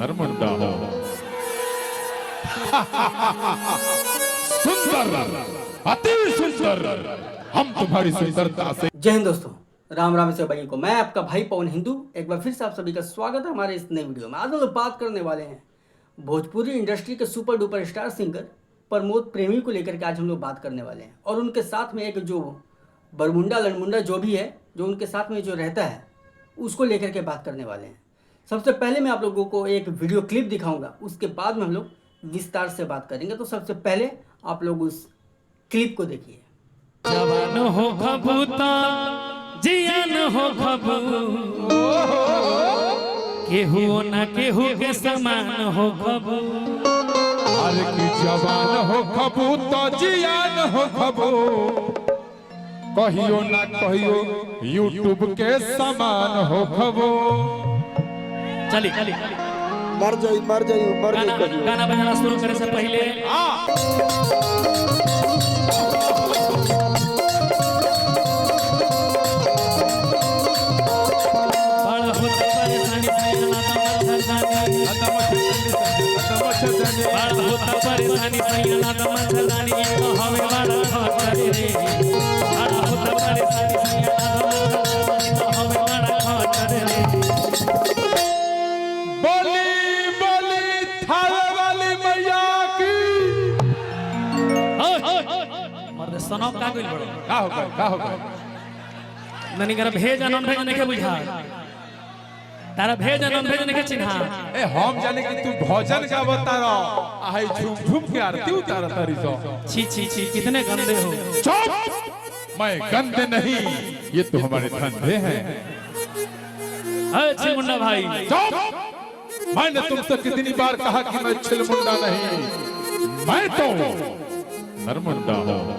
नरमुंडा हो। सुंदर, अति सुंदर, हम तुम्हारी सुंदरता से। जय हिंद दोस्तों, राम राम से भाई को मैं आपका भाई पवन हिंदू एक बार फिर से आप सभी का स्वागत है हमारे इस नए वीडियो में। आज हम लोग बात करने वाले हैं भोजपुरी इंडस्ट्री के super duper star singer Pramod प्रेमी को लेकर के। आज हम लोग बात करने वाले हैं और उनके साथ में एक जो बरमुंडा लड़मुंडा जो भी है, जो उनके साथ में जो रहता है, उसको लेकर के बात करने वाले हैं। सबसे पहले मैं आप लोगों को एक वीडियो क्लिप दिखाऊंगा, उसके बाद में हम लोग विस्तार से बात करेंगे। तो सबसे पहले आप लोग उस क्लिप को देखिए। जवान हो खबूता जियान हो खबू, केहू ना केहू के समान हो खबू। अरे की जवान हो खबू तो जियान हो खबू, कहियो ना कहियो यूट्यूब के समान हो खबू। चली मर जाई गाना बजाना शुरू करे से पहले परेशानी सैना तो मच्छरदानी तो हवे वाला खतर रे। परेशानी सैना तो हवे वाला खतर रे। बोली बोली थावे वाली मैया की। मर्द सनौ का गइल बड़ो का हो गए ननी कर भेज नॉन भेज नहीं के बुझा, तारा भेज नॉन भेज नहीं के चिन्हा। ए हम जाने कि तू भजन का बता रहा, आई झूम झूम के आरती उतार तारी सो। छी छी छी कितने गंदे हो। चुप, मैं गंदे नहीं, ये तो हमारे धंधे हैं। अच्छे मुंडा भाई चुप, मैंने तुमसे कितनी बार कहा कि मैं छिलमुंडा नहीं, मैं तो नरमुंडा हूँ।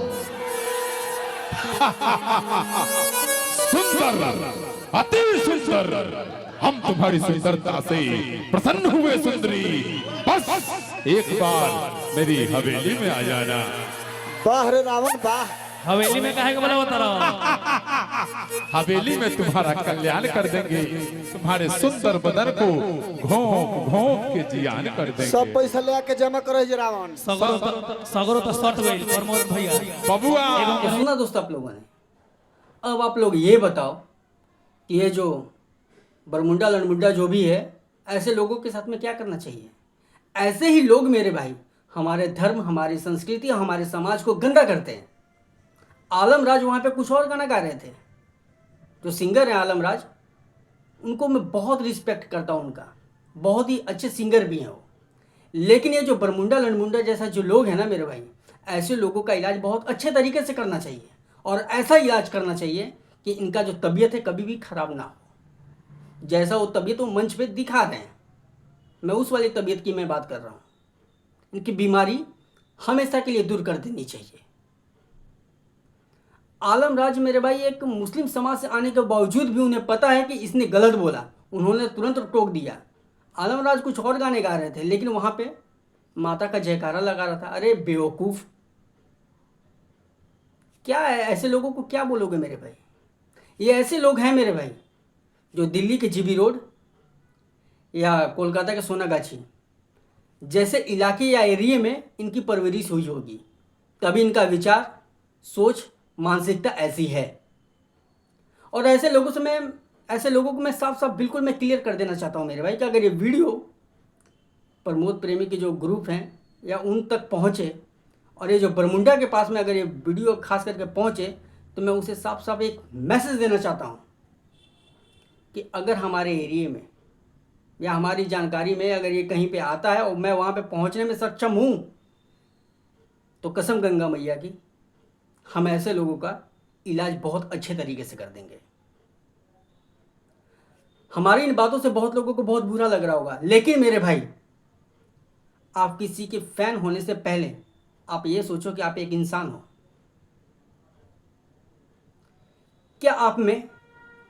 सुंदर, अति सुंदर, हम तुम्हारी सुंदरता से प्रसन्न हुए सुंदरी। बस एक बार मेरी हवेली में आ जाना। वाह रे रावण वाह। हवेली में काहे के बोला होता रहो। हवेली में तुम्हारा कल्याण कर देंगे, तुम्हारे सुंदर बदन को घोंप घोंप के जियान कर देंगे। सब पैसा ले आके जमा करे जे रावण। सगरो तो सट गई प्रमोद भैया बबुआ। तो सुना दोस्तों आप लोगों ने, अब आप लोग ये बताओ कि ये जो बरमुंडा लड़मुंडा जो भी है, ऐसे लोगों के साथ में क्या करना चाहिए। ऐसे ही लोग मेरे भाई हमारे धर्म, हमारी संस्कृति, हमारे समाज को गंदा करते हैं। आलम राज वहाँ पे कुछ और गाना गा रहे थे। जो सिंगर हैं आलम राज, उनको मैं बहुत रिस्पेक्ट करता हूँ, उनका बहुत ही अच्छे सिंगर भी हैं वो। लेकिन ये जो बरमुंडा लड़मुंडा जैसा जो लोग हैं ना मेरे भाई, ऐसे लोगों का इलाज बहुत अच्छे तरीके से करना चाहिए और ऐसा इलाज करना चाहिए कि इनका जो तबीयत है कभी भी ख़राब ना हो। जैसा वो तबीयत वो मंच पे दिखा रहे हैं, मैं उस वाली तबीयत की मैं बात कर रहा हूँ। इनकी बीमारी हमेशा के लिए दूर कर देनी चाहिए। आलम राज मेरे भाई एक मुस्लिम समाज से आने के बावजूद भी उन्हें पता है कि इसने गलत बोला, उन्होंने तुरंत टोक दिया। आलम राज कुछ और गाने गा रहे थे, लेकिन वहाँ पे माता का जयकारा लगा रहा था। अरे बेवकूफ़, क्या है, ऐसे लोगों को क्या बोलोगे मेरे भाई। ये ऐसे लोग हैं मेरे भाई जो दिल्ली के जीबी रोड या कोलकाता के सोनागाछी जैसे इलाके या एरिया में इनकी परवरिश हुई होगी, तभी इनका विचार, सोच, मानसिकता ऐसी है। और ऐसे लोगों को मैं साफ साफ बिल्कुल मैं क्लियर कर देना चाहता हूँ मेरे भाई कि अगर ये वीडियो प्रमोद प्रेमी के जो ग्रुप हैं या उन तक पहुँचे और ये जो बरमुंडा के पास में अगर ये वीडियो खास करके पहुँचे, तो मैं उसे साफ साफ एक मैसेज देना चाहता हूँ कि अगर हमारे एरिया में या हमारी जानकारी में अगर ये कहीं पे आता है और मैं वहाँ पे पहुँचने में सक्षम हूँ, तो कसम गंगा मैया की, हम ऐसे लोगों का इलाज बहुत अच्छे तरीके से कर देंगे। हमारी इन बातों से बहुत लोगों को बहुत बुरा लग रहा होगा, लेकिन मेरे भाई आप किसी के फैन होने से पहले आप ये सोचो कि आप एक इंसान हो। क्या आप में,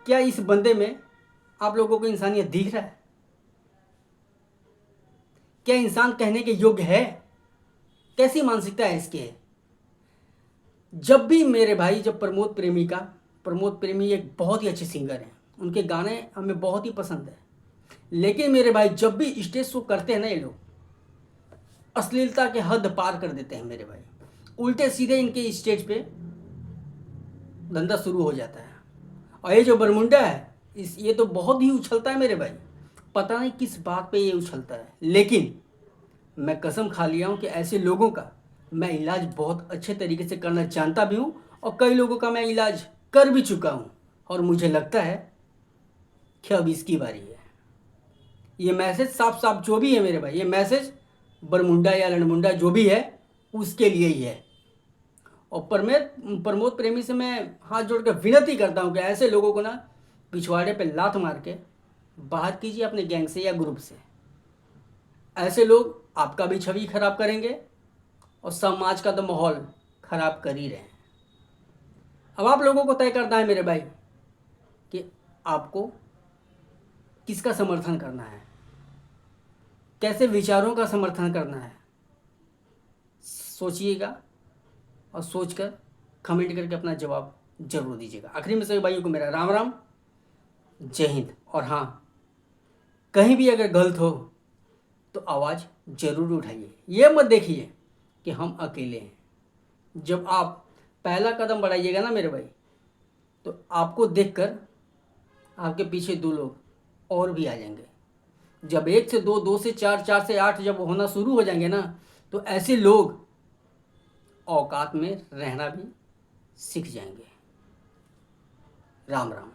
क्या इस बंदे में आप लोगों को इंसानियत दिख रहा है? क्या इंसान कहने के योग्य है? कैसी मानसिकता है इसकी है? जब भी मेरे भाई, जब प्रमोद प्रेमी एक बहुत ही अच्छे सिंगर हैं, उनके गाने हमें बहुत ही पसंद है, लेकिन मेरे भाई जब भी स्टेज शो करते हैं ना ये लोग, अश्लीलता के हद पार कर देते हैं मेरे भाई। उल्टे सीधे इनके स्टेज पे धंधा शुरू हो जाता है। और ये जो बरमुंडा है ये तो बहुत ही उछलता है मेरे भाई, पता नहीं किस बात पे ये उछलता है। लेकिन मैं कसम खा लिया हूँ कि ऐसे लोगों का मैं इलाज बहुत अच्छे तरीके से करना जानता भी हूँ, और कई लोगों का मैं इलाज कर भी चुका हूँ। और मुझे लगता है कि अब इसकी बारी है। ये मैसेज साफ साफ जो भी है मेरे भाई, ये मैसेज बरमुंडा या लड़मुंडा जो भी है उसके लिए ही है। और प्रमोद प्रेमी से मैं हाथ जोड़ कर विनती करता हूँ कि ऐसे लोगों को ना पिछवाड़े पे लात मार के बाहर कीजिए अपने गैंग से या ग्रुप से। ऐसे लोग आपका भी छवि खराब करेंगे और समाज का तो माहौल खराब कर ही रहे हैं। अब आप लोगों को तय करना है मेरे भाई कि आपको किसका समर्थन करना है, कैसे विचारों का समर्थन करना है। सोचिएगा और सोचकर कमेंट करके अपना जवाब जरूर दीजिएगा। आखिरी में सभी भाइयों को मेरा राम राम, जय हिंद। और हाँ, कहीं भी अगर गलत हो तो आवाज़ जरूर उठाइए। ये मत देखिए कि हम अकेले हैं। जब आप पहला कदम बढ़ाइएगा ना मेरे भाई, तो आपको देखकर आपके पीछे 2 लोग और भी आ जाएंगे। जब 1 से 2, 2 से 4, 4 से 8 जब होना शुरू हो जाएंगे ना, तो ऐसे लोग औकात में रहना भी सीख जाएंगे। राम राम।